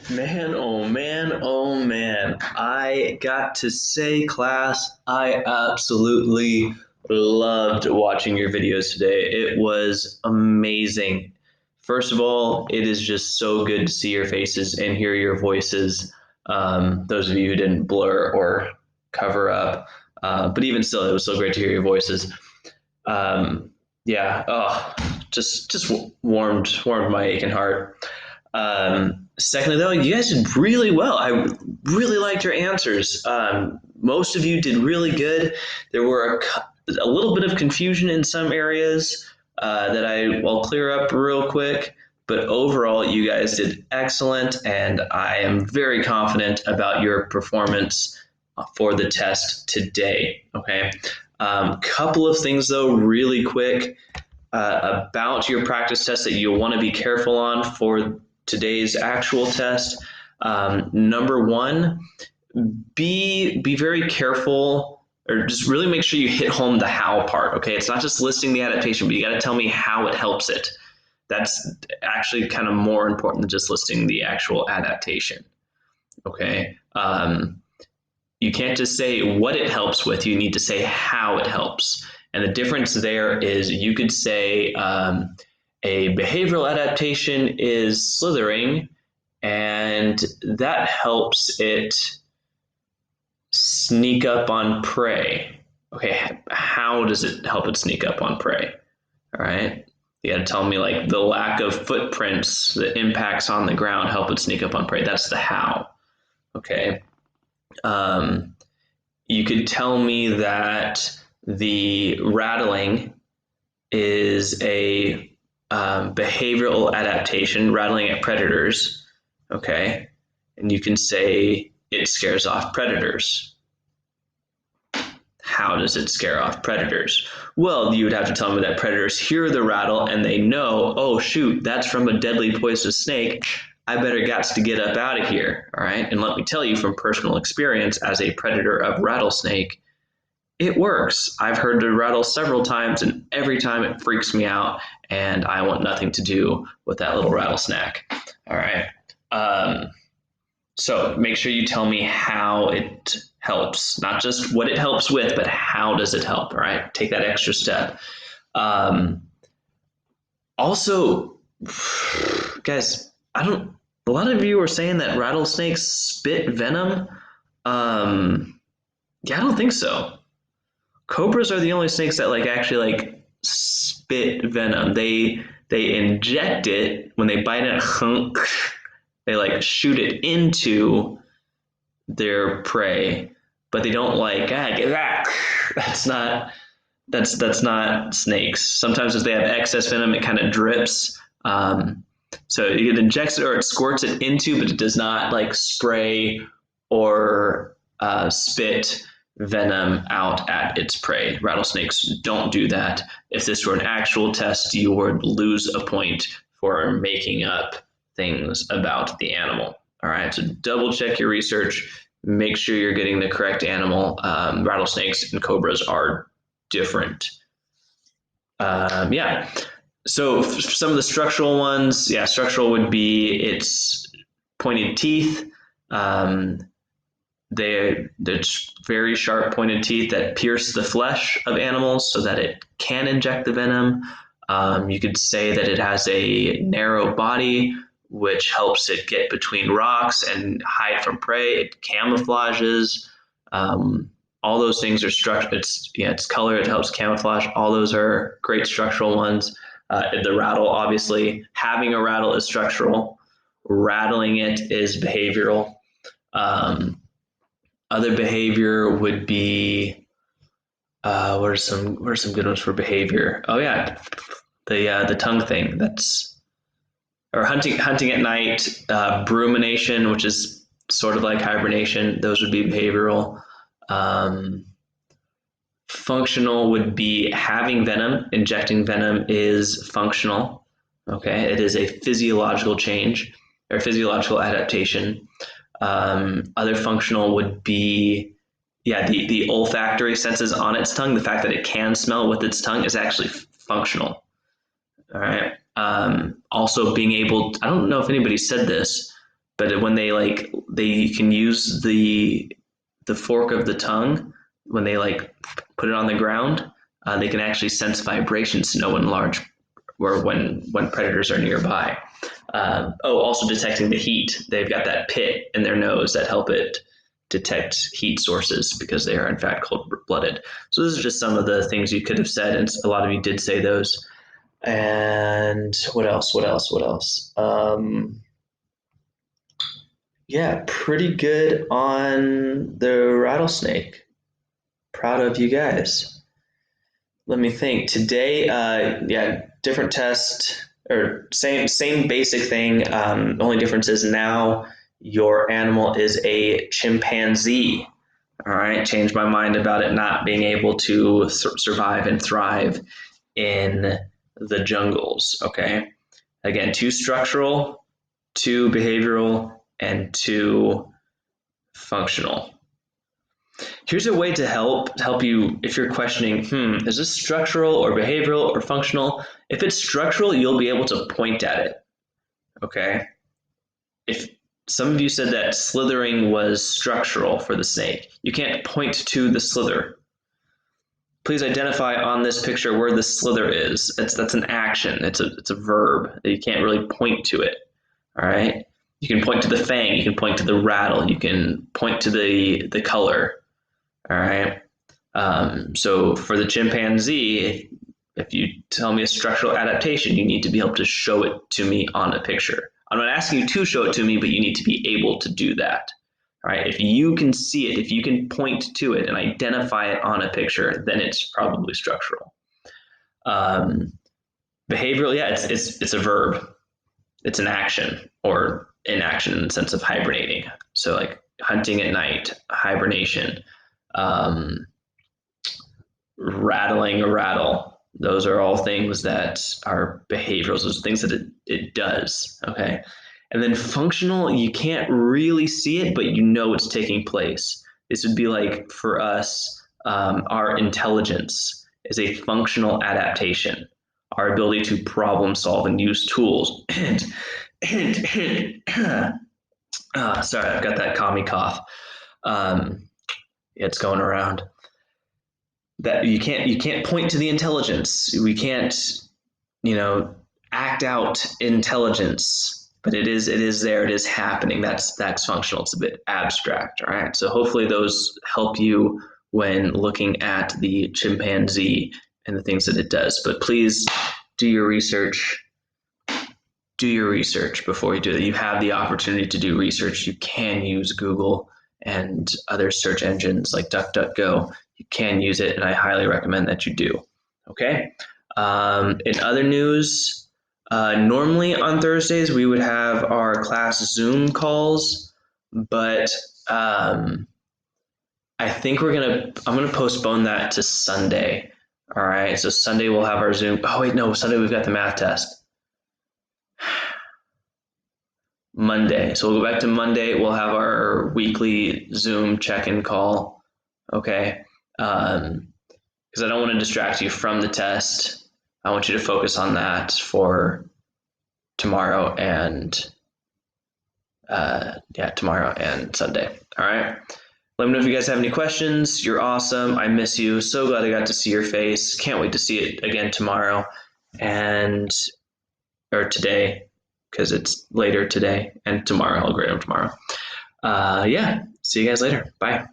Man, oh man, oh man. I got to say, class, I absolutely loved watching your videos today. It was amazing. First of all, it is just so good to see your faces and hear your voices. Those of you who didn't blur or cover up, but even still, it was so great to hear your voices. Um, yeah, oh, just warmed my aching heart. Secondly, though, you guys did really well. I really liked your answers. Most of you did really good. There were a little bit of confusion in some areas that I'll clear up real quick. But overall, you guys did excellent, and I am very confident about your performance for the test today. Okay. Couple of things, though, really quick about your practice test that you'll want to be careful on for today's actual test. Number one, be very careful, or just really make sure you hit home the how part. Okay, it's not just listing the adaptation, but you got to tell me how it helps it. That's actually kind of more important than just listing the actual adaptation. Okay. You can't just say what it helps with, you need to say how it helps. And the difference there is you could say a behavioral adaptation is slithering, and that helps it sneak up on prey. Okay, how does it help it sneak up on prey? All right. You got to tell me like the lack of footprints, the impacts on the ground help it sneak up on prey. That's the how. Okay. Um, you could tell me that the rattling is a behavioral adaptation, rattling at predators. Okay. And you can say it scares off predators. How does it scare off predators? Well, you would have to tell me that predators hear the rattle and they know, oh, shoot, that's from a deadly poisonous snake. I better gats to get up out of here. All right. And let me tell you from personal experience as a predator of rattlesnake, it works. I've heard it rattle several times, and every time it freaks me out, and I want nothing to do with that little rattlesnake. All right. So make sure you tell me how it helps, not just what it helps with, but how does it help? All right. Take that extra step. Also, guys, a lot of you are saying that rattlesnakes spit venom. Yeah, I don't think so. Cobras are the only snakes that actually spit venom. They inject it when they bite it. They shoot it into their prey, but they don't get that. That's not snakes. Sometimes if they have excess venom, it kind of drips. So it injects it or it squirts it into, but it does not spray or spit venom out at its prey. Rattlesnakes don't do that. If this were an actual test, you would lose a point for making up things about the animal. All right, so double check your research. Make sure you're getting the correct animal. Rattlesnakes and cobras are different. Yeah. So some of the structural ones, yeah, structural would be its pointed teeth. They're very sharp pointed teeth that pierce the flesh of animals so that it can inject the venom. You could say that it has a narrow body, which helps it get between rocks and hide from prey. It camouflages. All those things are structured. Its color, it helps camouflage. All those are great structural ones. The rattle, obviously, having a rattle is structural. Rattling it is behavioral. Other behavior would be what are some good ones for behavior? Oh yeah, the tongue thing. That's or hunting at night. Brumination, which is sort of like hibernation. Those would be behavioral. Functional would be having venom. Injecting venom is functional. Okay, it is a physiological change or physiological adaptation. Other functional would be, yeah, the olfactory senses on its tongue. The fact that it can smell with its tongue is actually functional. All right. Also being able, I don't know if anybody said this, But when they can use the fork of the tongue when they put it on the ground, they can actually sense vibrations to know when large or when predators are nearby. Also detecting the heat. They've got that pit in their nose that help it detect heat sources because they are in fact cold-blooded. So those are just some of the things you could have said, and a lot of you did say those. And what else? What else? What else? Yeah, pretty good on the rattlesnake. Proud of you guys. Let me think. Today, yeah, different test or same basic thing. Only difference is now your animal is a chimpanzee. All right, changed my mind about it not being able to survive and thrive in the jungles. Okay, again, two structural, two behavioral, and two functional. Here's a way to help you if you're questioning, is this structural or behavioral or functional? If it's structural, you'll be able to point at it. Okay. If some of you said that slithering was structural for the snake, you can't point to the slither. Please identify on this picture where the slither is. That's an action. It's a verb. You can't really point to it. All right. You can point to the fang. You can point to the rattle. You can point to the color. All right. So for the chimpanzee, if you tell me a structural adaptation, you need to be able to show it to me on a picture. I'm not asking you to show it to me, but you need to be able to do that. All right. If you can see it, if you can point to it and identify it on a picture, then it's probably structural. Behavioral, yeah, it's a verb. It's an action or inaction in the sense of hibernating. So like hunting at night, hibernation. Rattling a rattle. Those are all things that are behaviorals. Those are things that it does. Okay. And then functional, you can't really see it, but you know it's taking place. This would be like for us, our intelligence is a functional adaptation, our ability to problem solve and use tools. Sorry, I've got that commie cough. It's going around. That you can't point to the intelligence. We can't, act out intelligence, but it is there. It is happening. That's functional. It's a bit abstract. All right. So hopefully those help you when looking at the chimpanzee and the things that it does. But please do your research. Do your research before you do it. You have the opportunity to do research. You can use Google and other search engines like DuckDuckGo. You can use it, and I highly recommend that you do. Okay. In other news, normally on Thursdays we would have our class Zoom calls, but I think I'm gonna postpone that to Sunday. All right. So Sunday we'll have our Zoom. Oh wait, no, Sunday we've got the math test. Monday. So we'll go back to Monday. We'll have our weekly Zoom check-in call. Okay. Because I don't want to distract you from the test. I want you to focus on that for tomorrow and tomorrow and Sunday. All right. Let me know if you guys have any questions. You're awesome. I miss you. So glad I got to see your face. Can't wait to see it again tomorrow or today because it's later today and tomorrow. I'll grade them tomorrow. See you guys later. Bye.